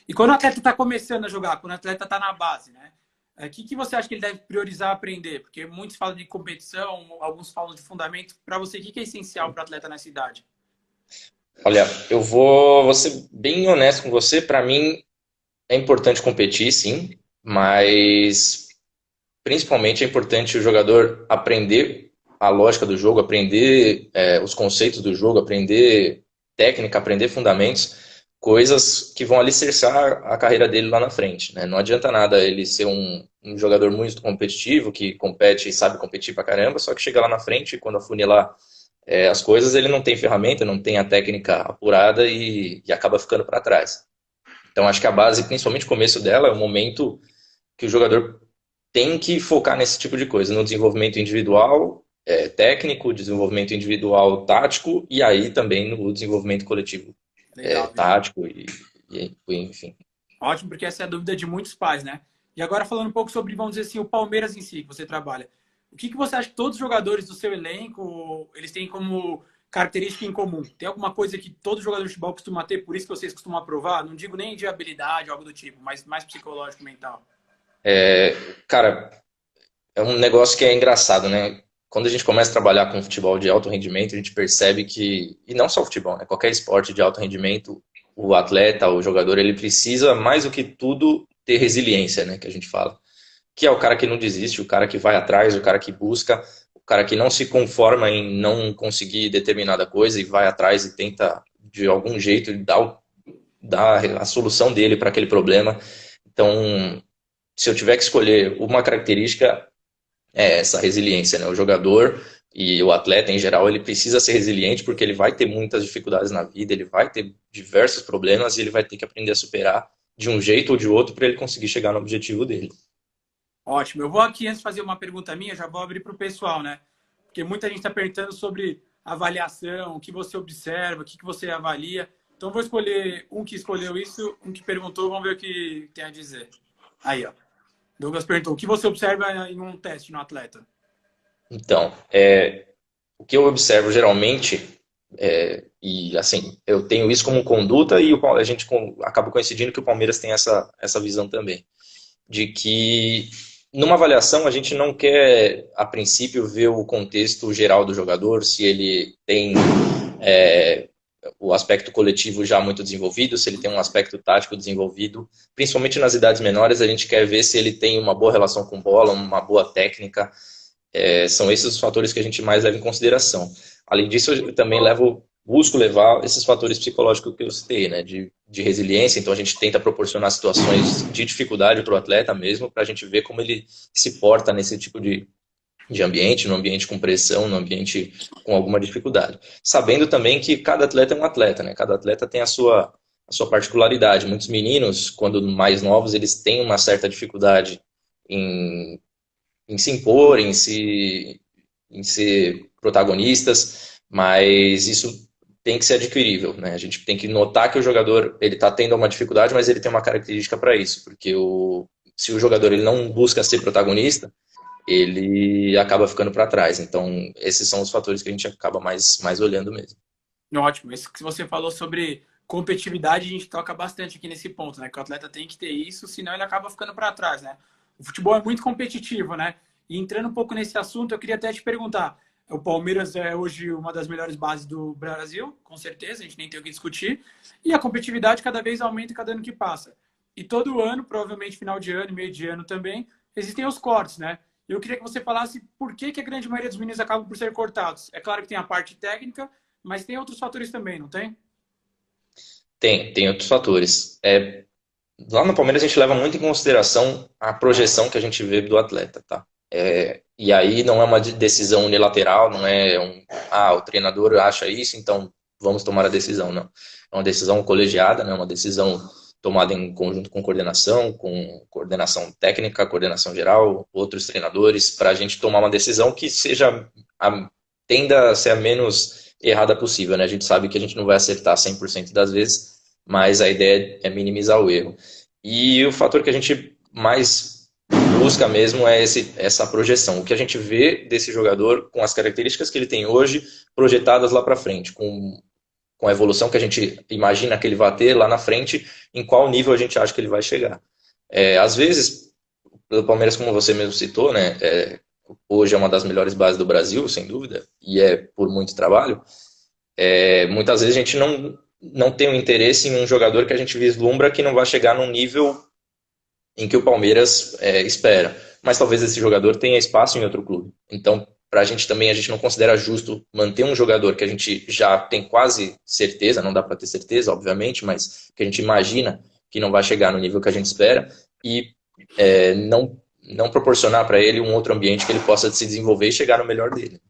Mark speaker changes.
Speaker 1: E quando o atleta está começando a jogar, quando o atleta está na base, né? O que você acha que ele deve priorizar aprender? Porque muitos falam de competição, alguns falam de fundamento. Para você, o que é essencial para o atleta nessa idade?
Speaker 2: Olha, vou ser bem honesto com você. Para mim, é importante competir, sim, mas principalmente é importante o jogador aprender a lógica do jogo, aprender os conceitos do jogo, aprender técnica, aprender fundamentos, coisas que vão alicerçar a carreira dele lá na frente, né? Não adianta nada ele ser um jogador muito competitivo, que compete e sabe competir pra caramba, só que chega lá na frente, quando afunilar as coisas, ele não tem ferramenta, não tem a técnica apurada e acaba ficando para trás. Então, acho que a base, principalmente o começo dela, é o momento que o jogador tem que focar nesse tipo de coisa, no desenvolvimento individual, técnico, desenvolvimento individual tático e aí também no desenvolvimento coletivo
Speaker 1: Legal, legal.
Speaker 2: tático e enfim.
Speaker 1: Ótimo, porque essa é a dúvida de muitos pais, né? E agora falando um pouco sobre, vamos dizer assim, o Palmeiras em si, que você trabalha. O que você acha que todos os jogadores do seu elenco, eles têm como característica em comum? Tem alguma coisa que todo jogador de futebol costuma ter, por isso que vocês costumam aprovar? Não digo nem de habilidade, algo do tipo, mas mais psicológico, mental.
Speaker 2: Cara, é um negócio que é engraçado, né? Quando a gente começa a trabalhar com futebol de alto rendimento, a gente percebe que, e não só futebol, né? Qualquer esporte de alto rendimento, o atleta, o jogador, ele precisa mais do que tudo ter resiliência, né? Que a gente fala. Que é o cara que não desiste, o cara que vai atrás, o cara que busca, o cara que não se conforma em não conseguir determinada coisa e vai atrás e tenta, de algum jeito, dar a solução dele para aquele problema. Então, se eu tiver que escolher uma característica, é essa resiliência, né? O jogador e o atleta em geral, ele precisa ser resiliente porque ele vai ter muitas dificuldades na vida, ele vai ter diversos problemas e ele vai ter que aprender a superar de um jeito ou de outro para ele conseguir chegar no objetivo dele.
Speaker 1: Ótimo. Eu vou aqui, antes de fazer uma pergunta minha, já vou abrir para o pessoal, né? Porque muita gente está perguntando sobre avaliação, o que você observa, o que você avalia. Então, vou escolher um que escolheu isso, um que perguntou, vamos ver o que tem a dizer. Aí, ó. Douglas perguntou, o que você observa em um teste no atleta?
Speaker 2: Então, o que eu observo geralmente, e assim, eu tenho isso como conduta e a gente acaba coincidindo que o Palmeiras tem essa visão também, de que numa avaliação a gente não quer, a princípio, ver o contexto geral do jogador, se ele tem é, o aspecto coletivo já muito desenvolvido, se ele tem um aspecto tático desenvolvido, principalmente nas idades menores, a gente quer ver se ele tem uma boa relação com bola, uma boa técnica. São esses os fatores que a gente mais leva em consideração. Além disso, eu também busco levar esses fatores psicológicos que eu citei, né, de resiliência. Então, a gente tenta proporcionar situações de dificuldade para o atleta mesmo, para a gente ver como ele se porta nesse tipo de ambiente, no ambiente com pressão, no ambiente com alguma dificuldade. Sabendo também que cada atleta é um atleta, né? Cada atleta tem a sua particularidade. Muitos meninos, quando mais novos, eles têm uma certa dificuldade em se impor, em ser protagonistas, mas isso tem que ser adquirível, né? A gente tem que notar que o jogador ele está tendo uma dificuldade, mas ele tem uma característica para isso, porque se o jogador ele não busca ser protagonista, ele acaba ficando para trás. Então, esses são os fatores que a gente acaba mais olhando mesmo.
Speaker 1: Ótimo. Isso que você falou sobre competitividade, a gente toca bastante aqui nesse ponto, né? Que o atleta tem que ter isso, senão ele acaba ficando para trás, né? O futebol é muito competitivo, né? E entrando um pouco nesse assunto, eu queria até te perguntar: o Palmeiras é hoje uma das melhores bases do Brasil, com certeza, a gente nem tem o que discutir, e a competitividade cada vez aumenta cada ano que passa. E todo ano, provavelmente final de ano e meio de ano também, existem os cortes, né? Eu queria que você falasse por que a grande maioria dos meninos acabam por ser cortados. É claro que tem a parte técnica, mas tem outros fatores também, não tem?
Speaker 2: Tem outros fatores. Lá no Palmeiras a gente leva muito em consideração a projeção que a gente vê do atleta, tá? E aí não é uma decisão unilateral, não é o treinador acha isso, então vamos tomar a decisão, não. É uma decisão colegiada, né? Uma decisão tomada em conjunto com coordenação técnica, coordenação geral, outros treinadores, para a gente tomar uma decisão que tenda a ser a menos errada possível, né? A gente sabe que a gente não vai acertar 100% das vezes, mas a ideia é minimizar o erro. E o fator que a gente mais busca mesmo é essa projeção. O que a gente vê desse jogador com as características que ele tem hoje projetadas lá para frente, com com a evolução que a gente imagina que ele vai ter lá na frente, em qual nível a gente acha que ele vai chegar. Às vezes, o Palmeiras, como você mesmo citou, né, hoje é uma das melhores bases do Brasil, sem dúvida, e é por muito trabalho. Muitas vezes a gente não tem um interesse em um jogador que a gente vislumbra que não vai chegar num nível em que o Palmeiras espera. Mas talvez esse jogador tenha espaço em outro clube. Então, para a gente também, a gente não considera justo manter um jogador que a gente já tem quase certeza, não dá para ter certeza, obviamente, mas que a gente imagina que não vai chegar no nível que a gente espera e não proporcionar para ele um outro ambiente que ele possa se desenvolver e chegar no melhor dele.